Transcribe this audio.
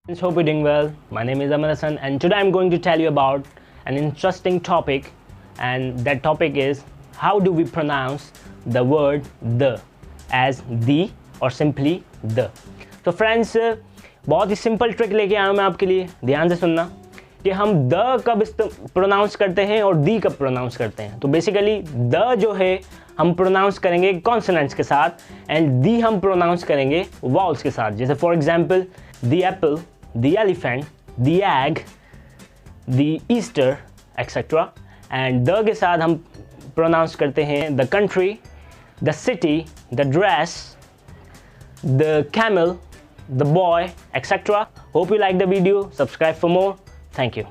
Hope you're doing well. My name is Ahmed Hassan and today I'm going to tell you about an interesting topic, and that topic is how do we pronounce the word the as the or simply the. तो friends, बहुत ही simple trick लेके आया हूँ मैं आपके लिए. ध्यान से सुनना कि हम द कब प्रोनाउंस करते हैं और दी कब प्रोनाउंस करते हैं. तो बेसिकली द जो है हम प्रोनाउंस करेंगे कॉन्सोनेंट्स के साथ एंड दी हम प्रोनाउंस करेंगे वाउल्स के साथ. जैसे for example the Apple, the elephant, the egg, the Easter etcetera. And the के साथ हम प्रोनाउंस करते हैं the country, the city, the dress, the camel, the boy, etc. Hope you like the video. Subscribe for more. Thank you.